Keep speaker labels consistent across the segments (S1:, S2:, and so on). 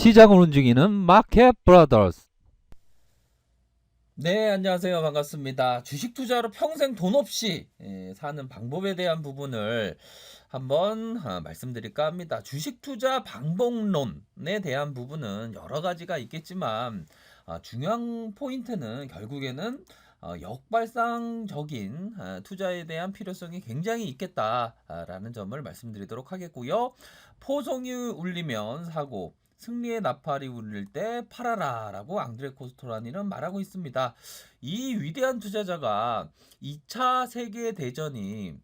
S1: 시장을 움직이는 마켓 브라더스.
S2: 네, 안녕하세요. 반갑습니다. 주식 투자로 평생 돈 없이 사는 방법에 대한 부분을 한번 말씀드릴까 합니다. 주식 투자 방법론에 대한 부분은 여러 가지가 있겠지만 중요한 포인트는 결국에는 역발상적인 투자에 대한 필요성이 굉장히 있겠다라는 점을 말씀드리도록 하겠고요. 포송이 울리면 사고, 승리의 나팔이 울릴 때 팔아라 라고 앙드레 코스토라니는 말하고 있습니다. 이 위대한 투자자가 2차 세계대전이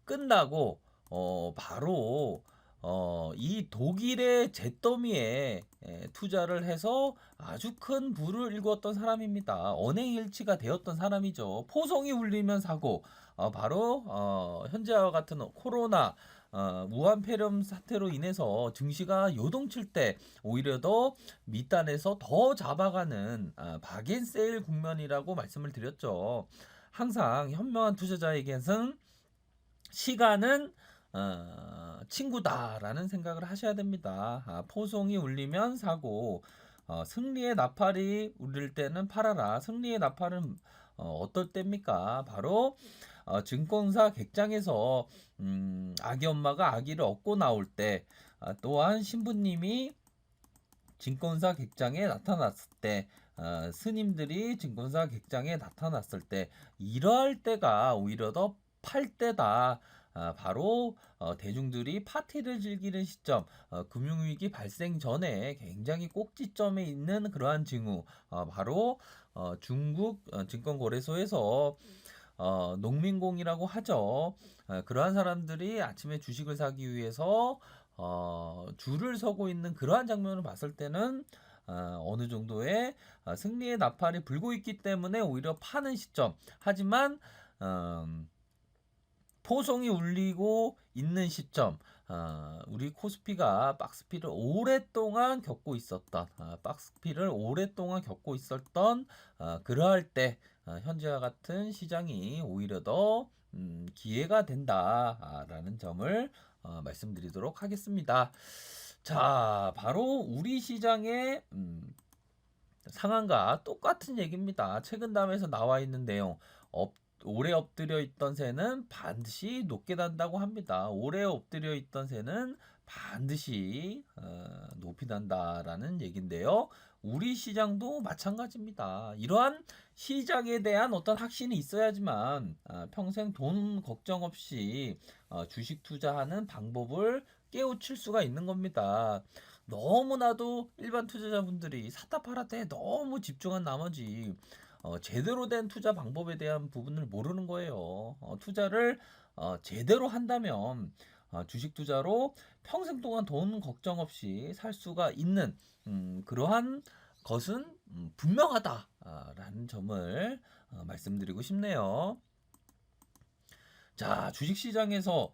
S2: 끝나고 바로 이 독일의 잿더미에 투자를 해서 아주 큰 부를 일구었던 사람입니다. 언행일치가 되었던 사람이죠. 포성이 울리면 사고, 바로 현재와 같은 코로나 무한 폐렴 사태로 인해서 증시가 요동칠 때 오히려 더 밑단에서 더 잡아가는 박앤세일 국면이라고 말씀을 드렸죠. 항상 현명한 투자자에게는 시간은 친구다라는 생각을 하셔야 됩니다. 포송이 울리면 사고, 승리의 나팔이 울릴 때는 팔아라. 승리의 나팔은 어떨 때입니까? 바로 증권사 객장에서 아기 엄마가 아기를 얻고 나올 때, 또한 신부님이 증권사 객장에 나타났을 때, 스님들이 증권사 객장에 나타났을 때, 이러할 때가 오히려 더 팔 때다. 바로 대중들이 파티를 즐기는 시점, 금융위기 발생 전에 굉장히 꼭지점에 있는 그러한 징후, 바로 중국 증권거래소에서 농민공이라고 하죠. 그러한 사람들이 아침에 주식을 사기 위해서 줄을 서고 있는 그러한 장면을 봤을 때는 어느 정도의 승리의 나팔이 불고 있기 때문에 오히려 파는 시점. 하지만 포송이 울리고 있는 시점, 우리 코스피가 박스피를 오랫동안 겪고 있었던, 그러할 때 현재와 같은 시장이 오히려 더 기회가 된다라는 점을 말씀드리도록 하겠습니다. 자, 바로 우리 시장의 상황과 똑같은 얘기입니다. 최근 담에서 나와 있는 내용, 오래 엎드려 있던 새는 반드시 높게 단다고 합니다. 오래 엎드려 있던 새는 반드시 높이 단다라는 얘긴데요. 우리 시장도 마찬가지입니다. 이러한 시장에 대한 어떤 확신이 있어야지만 평생 돈 걱정 없이 주식 투자하는 방법을 깨우칠 수가 있는 겁니다. 너무나도 일반 투자자분들이 샀다 팔았다에 너무 집중한 나머지 제대로 된 투자 방법에 대한 부분을 모르는 거예요. 투자를 제대로 한다면 주식 투자로 평생 동안 돈 걱정 없이 살 수가 있는 그러한 것은 분명하다라는 점을 말씀드리고 싶네요. 자, 주식시장에서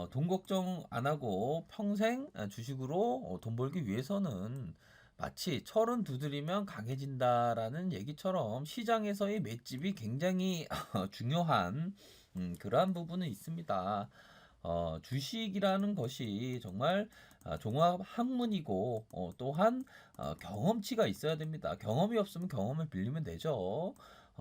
S2: 돈 걱정 안 하고 평생 주식으로 돈 벌기 위해서는 마치 철은 두드리면 강해진다라는 얘기처럼 시장에서의 맷집이 굉장히 중요한 그러한 부분은 있습니다. 주식이라는 것이 정말 종합 학문이고 또한 경험치가 있어야 됩니다. 경험이 없으면 경험을 빌리면 되죠.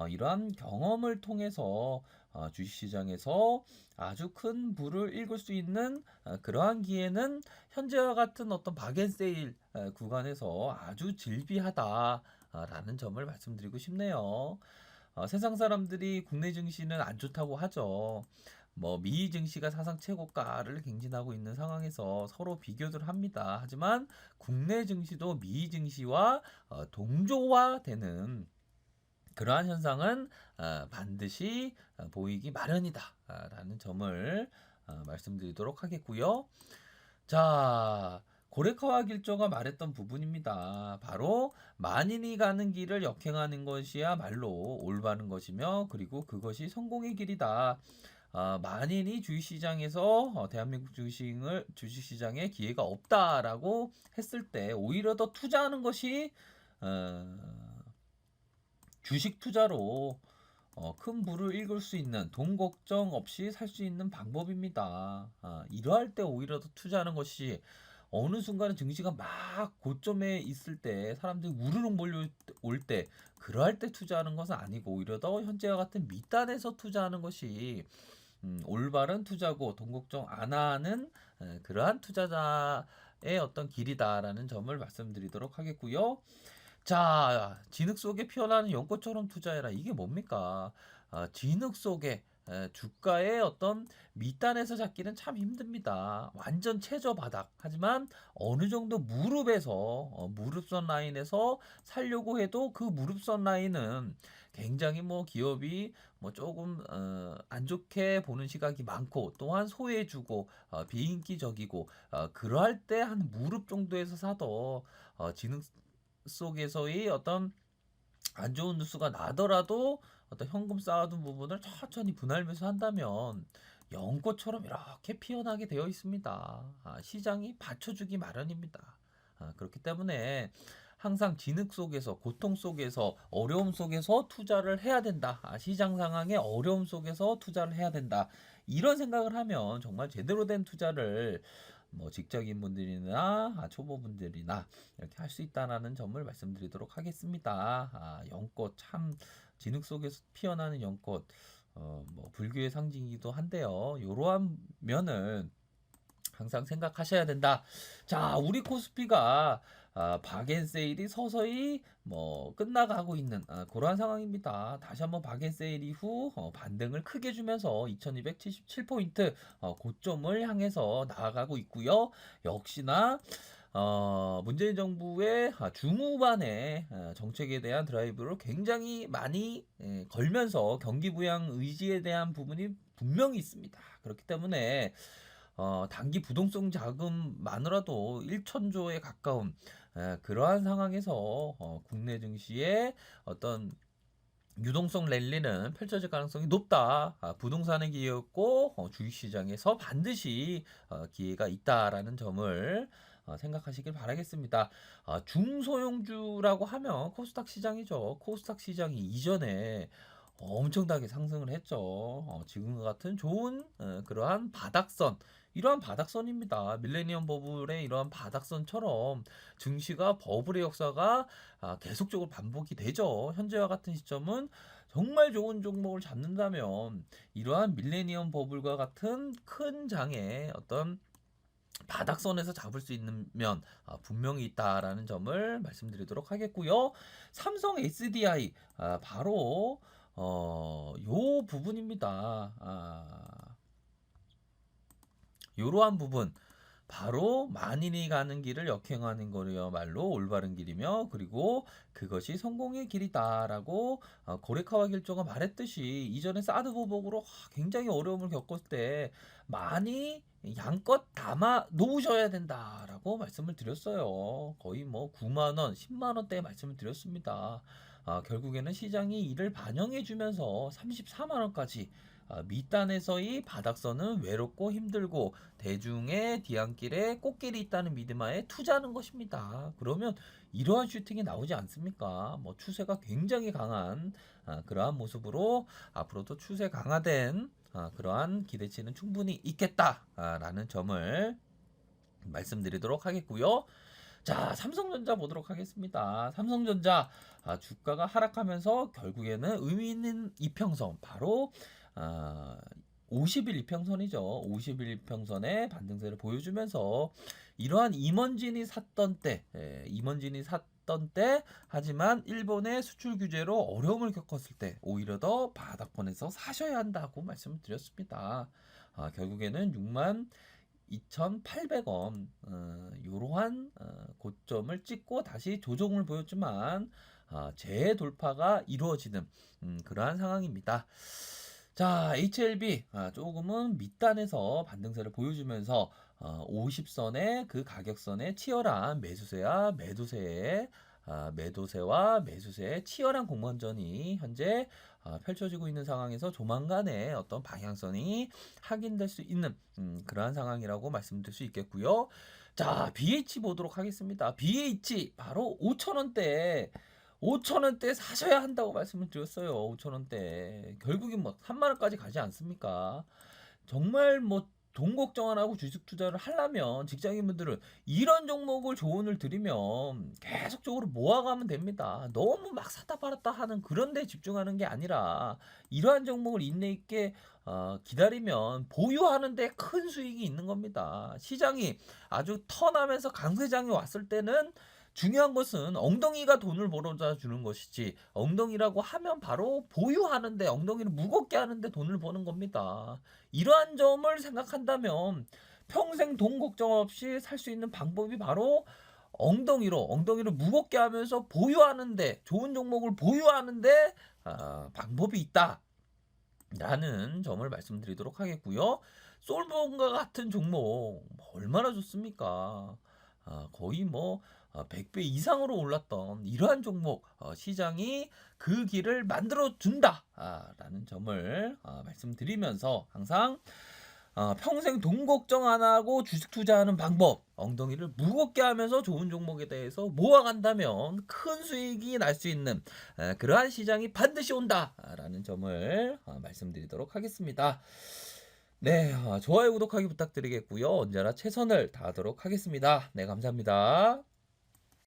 S2: 이러한 경험을 통해서 주식시장에서 아주 큰 부를 읽을 수 있는 그러한 기회는 현재와 같은 어떤 박앤세일 구간에서 아주 질비하다라는 점을 말씀드리고 싶네요. 세상 사람들이 국내 증시는 안 좋다고 하죠. 뭐 미 증시가 사상 최고가를 갱신하고 있는 상황에서 서로 비교를 합니다. 하지만 국내 증시도 미 증시와 동조화되는 그러한 현상은 반드시 보이기 마련이다라는 점을 말씀드리도록 하겠고요. 자, 고레카와 길조가 말했던 부분입니다. 바로 만인이 가는 길을 역행하는 것이야말로 올바른 것이며 그리고 그것이 성공의 길이다. 만인이 주식시장에서 대한민국 주식시장에 기회가 없다라고 했을 때 오히려 더 투자하는 것이 어, 주식 투자로 큰 부를 읽을 수 있는 돈 걱정 없이 살 수 있는 방법입니다. 이러할 때 오히려 더 투자하는 것이 어느 순간에 증시가 막 고점에 있을 때 사람들이 우르르 몰려올 때 그러할 때 투자하는 것은 아니고 오히려 더 현재와 같은 밑단에서 투자하는 것이 올바른 투자고 돈 걱정 안 하는 그러한 투자자의 어떤 길이다라는 점을 말씀드리도록 하겠고요. 자, 진흙 속에 피어나는 연꽃처럼 투자해라. 이게 뭡니까? 진흙 속에 주가의 어떤 밑단에서 잡기는 참 힘듭니다. 완전 최저 바닥. 하지만 어느 정도 무릎에서 무릎선 라인에서 살려고 해도 그 무릎선 라인은 굉장히 뭐 기업이 뭐 조금 안 좋게 보는 시각이 많고 또한 소외주고 비인기적이고 그러할 때 한 무릎 정도에서 사도 진흙 속에서의 어떤 안 좋은 뉴스가 나더라도 어떤 현금 쌓아둔 부분을 천천히 분할 매수한다면 연꽃처럼 이렇게 피어나게 되어 있습니다. 시장이 받쳐주기 마련입니다. 그렇기 때문에 항상 진흙 속에서 고통 속에서 어려움 속에서 투자를 해야 된다. 시장 상황의 어려움 속에서 투자를 해야 된다. 이런 생각을 하면 정말 제대로 된 투자를 뭐 직장인분들이나 초보분들이나 이렇게 할 수 있다라는 점을 말씀드리도록 하겠습니다. 연꽃 참 진흙 속에서 피어나는 연꽃 뭐 불교의 상징이기도 한데요. 이러한 면을 항상 생각하셔야 된다. 자, 우리 코스피가 박앤세일이 서서히 뭐 끝나가고 있는 그러한 상황입니다. 다시 한번 박앤세일 이후 반등을 크게 주면서 2277포인트 고점을 향해서 나아가고 있고요. 역시나 문재인 정부의 중후반에 정책에 대한 드라이브를 굉장히 많이 걸면서 경기 부양 의지에 대한 부분이 분명히 있습니다. 그렇기 때문에 단기 부동성 자금만으로도 1천조에 가까운 그러한 상황에서 국내 증시의 어떤 유동성 랠리는 펼쳐질 가능성이 높다. 부동산의 기회였고 주식시장에서 반드시 기회가 있다라는 점을 생각하시길 바라겠습니다. 중소형주라고 하면 코스닥 시장이죠. 코스닥 시장이 이전에 엄청나게 상승을 했죠. 지금과 같은 좋은 그러한 바닥선, 이러한 바닥선입니다. 밀레니엄 버블의 이러한 바닥선처럼 증시가 버블의 역사가 계속적으로 반복이 되죠. 현재와 같은 시점은 정말 좋은 종목을 잡는다면 이러한 밀레니엄 버블과 같은 큰 장의 어떤 바닥선에서 잡을 수 있는 면 분명히 있다라는 점을 말씀드리도록 하겠고요. 삼성 SDI 바로 요 부분입니다. 요러한 부분 바로 만인이 가는 길을 역행하는 거야말로 올바른 길이며 그리고 그것이 성공의 길이다라고 고레카와 길조가 말했듯이 이전에 사드 보복으로 굉장히 어려움을 겪었을 때 많이 양껏 담아 놓으셔야 된다라고 말씀을 드렸어요. 거의 뭐 9만 원, 10만 원대 말씀을 드렸습니다. 결국에는 시장이 이를 반영해 주면서 34만 원까지 밑단에서의 바닥선은 외롭고 힘들고 대중의 뒤안길에 꽃길이 있다는 믿음하에 투자하는 것입니다. 그러면 이러한 슈팅이 나오지 않습니까? 뭐 추세가 굉장히 강한 그러한 모습으로 앞으로도 추세 강화된 그러한 기대치는 충분히 있겠다라는 점을 말씀드리도록 하겠고요. 자, 삼성전자 보도록 하겠습니다. 삼성전자 주가가 하락하면서 결국에는 의미 있는 이평선 바로 50일 이평선이죠. 50일 이평선의 반등세를 보여주면서 이러한 임원진이 샀던 때, 하지만 일본의 수출 규제로 어려움을 겪었을 때 오히려 더 바닥권에서 사셔야 한다고 말씀을 드렸습니다. 결국에는 6만 2,800원 이러한 고점을 찍고 다시 조정을 보였지만 재돌파가 이루어지는 그러한 상황입니다. 자, HLB 조금은 밑단에서 반등세를 보여주면서 50선의 그 가격선에 치열한 매수세와 매도세의 치열한 공방전이 현재 펼쳐지고 있는 상황에서 조만간에 어떤 방향성이 확인될 수 있는 그러한 상황이라고 말씀드릴 수 있겠고요. 자, BH 보도록 하겠습니다. BH 바로 5,000원대 5,000원대 사셔야 한다고 말씀을 드렸어요. 5,000원대. 결국엔 뭐 3만 원까지 가지 않습니까? 정말 뭐 돈 걱정 안 하고 주식 투자를 하려면 직장인분들은 이런 종목을 조언을 드리면 계속적으로 모아가면 됩니다. 너무 막 샀다 팔았다 하는 그런 데 집중하는 게 아니라 이러한 종목을 인내 있게 기다리면 보유하는 데 큰 수익이 있는 겁니다. 시장이 아주 턴하면서 강세장이 왔을 때는 중요한 것은 엉덩이가 돈을 벌어다 주는 것이지, 엉덩이라고 하면 바로 보유하는데, 엉덩이를 무겁게 하는데 돈을 버는 겁니다. 이러한 점을 생각한다면 평생 돈 걱정 없이 살 수 있는 방법이 바로 엉덩이를 무겁게 하면서 보유하는데, 좋은 종목을 보유하는데 방법이 있다 라는 점을 말씀드리도록 하겠고요. 솔본과 같은 종목 얼마나 좋습니까? 거의 뭐 100배 이상으로 올랐던 이러한 종목, 시장이 그 길을 만들어 준다 라는 점을 말씀드리면서, 항상 평생 돈 걱정 안 하고 주식 투자하는 방법, 엉덩이를 무겁게 하면서 좋은 종목에 대해서 모아간다면 큰 수익이 날 수 있는 그러한 시장이 반드시 온다라는 점을 말씀드리도록 하겠습니다. 네, 좋아요, 구독하기 부탁드리겠고요. 언제나 최선을 다하도록 하겠습니다. 네, 감사합니다.